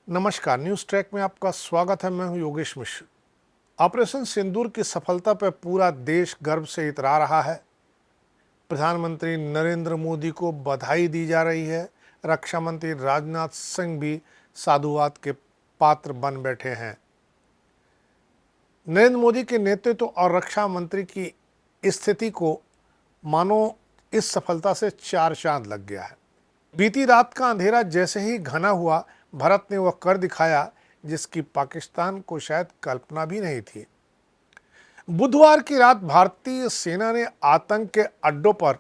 नमस्कार, news track में आपका स्वागत है। मैं हूं योगेश मिश्र। ऑपरेशन सिंदूर की सफलता पर पूरा देश गर्व से इतरा रहा है। प्रधानमंत्री नरेंद्र मोदी को बधाई दी जा रही है। रक्षा मंत्री राजनाथ सिंह भी साधुवाद के पात्र बन बैठे हैं। नरेंद्र मोदी के नेतृत्व और रक्षा मंत्री की स्थिति को मानो इस सफलता से चार चांद लग गया है। बीती रात का अंधेरा जैसे ही घना हुआ, भारत ने वह कर दिखाया जिसकी पाकिस्तान को शायद कल्पना भी नहीं थी। बुधवार की रात भारतीय सेना ने आतंक के अड्डों पर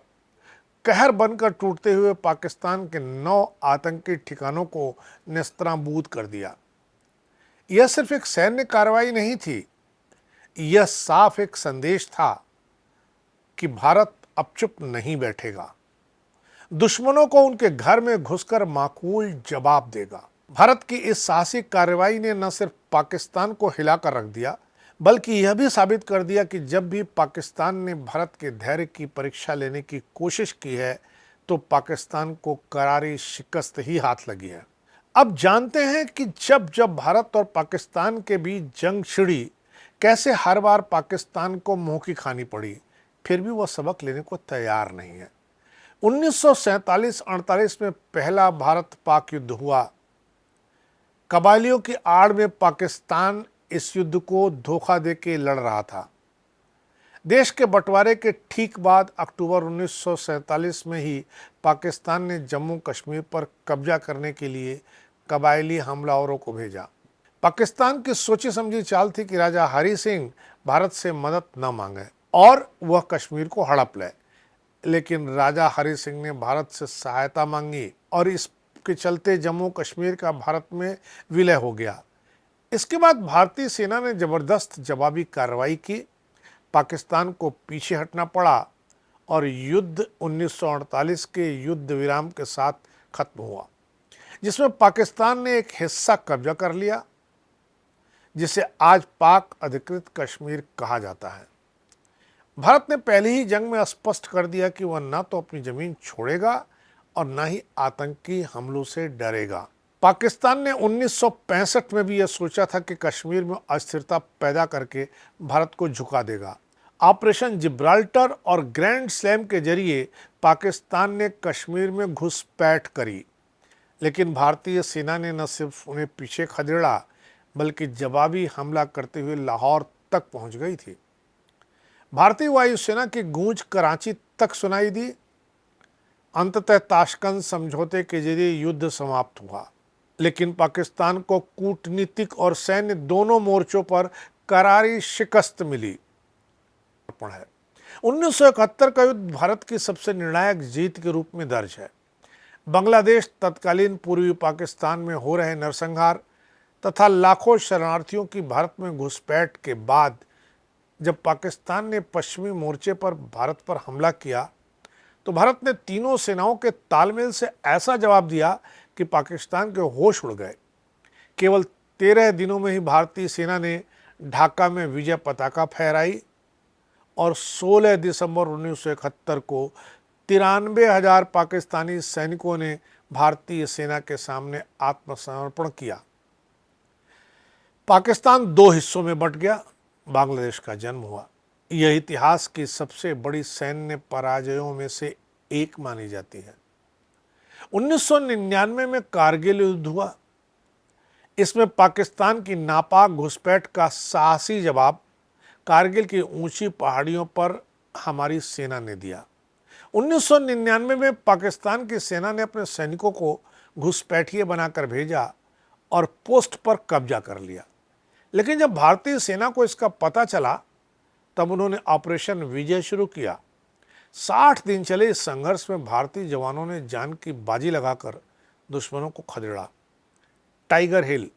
कहर बनकर टूटते हुए पाकिस्तान के 9 आतंकी ठिकानों को नेस्तनाबूद कर दिया। यह सिर्फ एक सैन्य कार्रवाई नहीं थी, यह साफ एक संदेश था कि भारत अब चुप नहीं बैठेगा। दुश्मनों को उनके घर में घुसकर माकूल जवाब देगा। भारत की इस साहसिक कार्रवाई ने न सिर्फ पाकिस्तान को हिलाकर रख दिया, बल्कि यह भी साबित कर दिया कि जब भी पाकिस्तान ने भारत के धैर्य की परीक्षा लेने की कोशिश की है, तो पाकिस्तान को करारी शिकस्त ही हाथ लगी है। अब जानते हैं कि जब जब भारत और पाकिस्तान के बीच जंग छिड़ी, कैसे हर बार पाकिस्तान को मुंह की खानी पड़ी, फिर भी वह सबक लेने को तैयार नहीं है। 1947-48 में पहला भारत पाक युद्ध हुआ। कबायलियों की आड़ में पाकिस्तान इस युद्ध को धोखा देके लड़ रहा था। देश के बंटवारे के ठीक बाद अक्टूबर 1947 में ही पाकिस्तान ने जम्मू कश्मीर पर कब्जा करने के लिए कबायली हमलावरों को भेजा। पाकिस्तान की सोची समझी चाल थी कि राजा हरि सिंह भारत से मदद न मांगे और वह कश्मीर को हड़प ले, लेकिन राजा हरि सिंह ने भारत से सहायता मांगी और इसके चलते जम्मू कश्मीर का भारत में विलय हो गया। इसके बाद भारतीय सेना ने जबरदस्त जवाबी कार्रवाई की। पाकिस्तान को पीछे हटना पड़ा और युद्ध 1948 के युद्ध विराम के साथ खत्म हुआ, जिसमें पाकिस्तान ने एक हिस्सा कब्जा कर लिया, जिसे आज पाक अधिकृत कश्मीर कहा जाता है। भारत ने पहली ही जंग में स्पष्ट कर दिया कि वह न तो अपनी जमीन छोड़ेगा और न ही आतंकी हमलों से डरेगा। पाकिस्तान ने 1965 में भी यह सोचा था कि कश्मीर में अस्थिरता पैदा करके भारत को झुका देगा। ऑपरेशन जिब्राल्टर और ग्रैंड स्लैम के जरिए पाकिस्तान ने कश्मीर में घुसपैठ करी, लेकिन भारतीय सेना ने न सिर्फ उन्हें पीछे खदेड़ा, बल्कि जवाबी हमला करते हुए लाहौर तक पहुंच गई थी। भारतीय वायुसेना की गूंज कराची तक सुनाई दी। अंततः ताशकंद समझौते के जरिए युद्ध समाप्त हुआ, लेकिन पाकिस्तान को कूटनीतिक और सैन्य दोनों मोर्चों पर करारी शिकस्त मिली। 1971 का युद्ध भारत की सबसे निर्णायक जीत के रूप में दर्ज है। बांग्लादेश तत्कालीन पूर्वी पाकिस्तान में हो रहे नरसंहार तथा लाखों शरणार्थियों की भारत में घुसपैठ के बाद जब पाकिस्तान ने पश्चिमी मोर्चे पर भारत पर हमला किया, तो भारत ने तीनों सेनाओं के तालमेल से ऐसा जवाब दिया कि पाकिस्तान के होश उड़ गए। केवल 13 दिनों में ही भारतीय सेना ने ढाका में विजय पताका फहराई और 16 दिसंबर 1971 को 93,000 पाकिस्तानी सैनिकों ने भारतीय सेना के सामने आत्मसमर्पण किया। पाकिस्तान दो हिस्सों में बंट गया, बांग्लादेश का जन्म हुआ। यह इतिहास की सबसे बड़ी सैन्य पराजयों में से एक मानी जाती है। 1999 में कारगिल युद्ध हुआ। इसमें पाकिस्तान की नापाक घुसपैठ का साहसी जवाब कारगिल की ऊंची पहाड़ियों पर हमारी सेना ने दिया। 1999 में पाकिस्तान की सेना ने अपने सैनिकों को घुसपैठिए बनाकर भेजा और पोस्ट पर कब्जा कर लिया, लेकिन जब भारतीय सेना को इसका पता चला, तब उन्होंने ऑपरेशन विजय शुरू किया। 60 दिन चले इस संघर्ष में भारतीय जवानों ने जान की बाजी लगाकर दुश्मनों को खदेड़ा। टाइगर हिल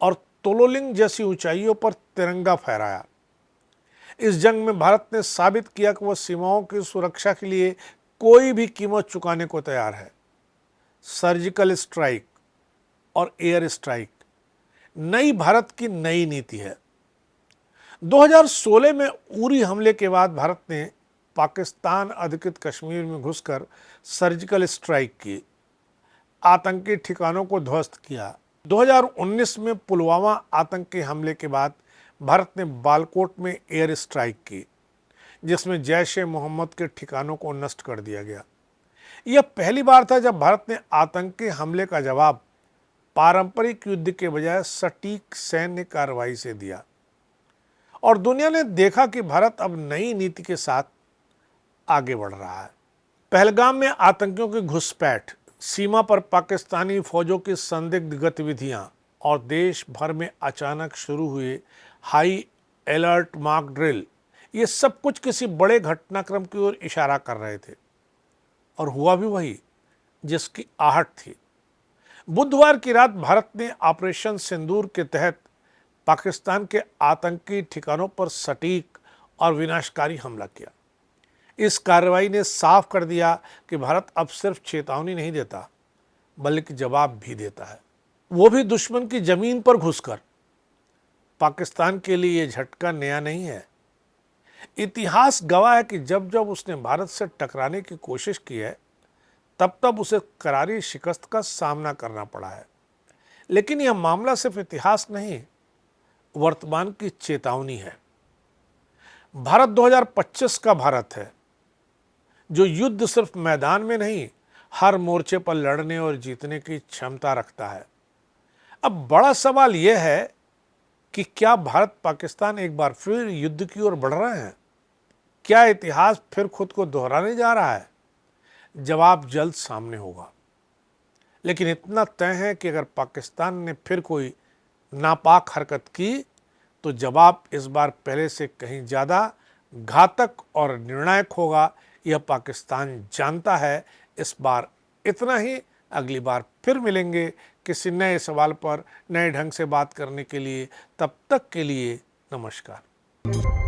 और तोलोलिंग जैसी ऊंचाइयों पर तिरंगा फहराया। इस जंग में भारत ने साबित किया कि वह सीमाओं की सुरक्षा के लिए कोई भी कीमत चुकाने को तैयार है। सर्जिकल स्ट्राइक और एयर स्ट्राइक नई भारत की नई नीति है। 2016 में उरी हमले के बाद भारत ने पाकिस्तान अधिकृत कश्मीर में घुसकर सर्जिकल स्ट्राइक की, आतंकी ठिकानों को ध्वस्त किया 2019 में पुलवामा आतंकी हमले के बाद भारत ने बालाकोट में एयर स्ट्राइक की, जिसमें जैश ए मोहम्मद के ठिकानों को नष्ट कर दिया गया। यह पहली बार था जब भारत ने आतंकी हमले का जवाब पारंपरिक युद्ध के बजाय सटीक सैन्य कार्रवाई से दिया, और दुनिया ने देखा कि भारत अब नई नीति के साथ आगे बढ़ रहा है। पहलगाम में आतंकियों की घुसपैठ, सीमा पर पाकिस्तानी फौजों की संदिग्ध गतिविधियां और देश भर में अचानक शुरू हुए हाई अलर्ट मॉक ड्रिल, ये सब कुछ किसी बड़े घटनाक्रम की ओर इशारा कर रहे थे, और हुआ भी वही जिसकी आहट थी। बुधवार की रात भारत ने ऑपरेशन सिंदूर के तहत पाकिस्तान के आतंकी ठिकानों पर सटीक और विनाशकारी हमला किया। इस कार्रवाई ने साफ कर दिया कि भारत अब सिर्फ चेतावनी नहीं देता, बल्कि जवाब भी देता है, वो भी दुश्मन की जमीन पर घुसकर। पाकिस्तान के लिए यह झटका नया नहीं है। इतिहास गवाह है कि जब जब उसने भारत से टकराने की कोशिश की है, तब तब उसे करारी शिकस्त का सामना करना पड़ा है। लेकिन यह मामला सिर्फ इतिहास नहीं, वर्तमान की चेतावनी है। भारत 2025 का भारत है, जो युद्ध सिर्फ मैदान में नहीं, हर मोर्चे पर लड़ने और जीतने की क्षमता रखता है। अब बड़ा सवाल यह है कि क्या भारत पाकिस्तान एक बार फिर युद्ध की ओर बढ़ रहे हैं? क्या इतिहास फिर खुद को दोहराने जा रहा है? जवाब जल्द सामने होगा। लेकिन इतना तय है कि अगर पाकिस्तान ने फिर कोई नापाक हरकत की, तो जवाब इस बार पहले से कहीं ज़्यादा घातक और निर्णायक होगा। यह पाकिस्तान जानता है। इस बार इतना ही। अगली बार फिर मिलेंगे किसी नए सवाल पर नए ढंग से बात करने के लिए। तब तक के लिए नमस्कार।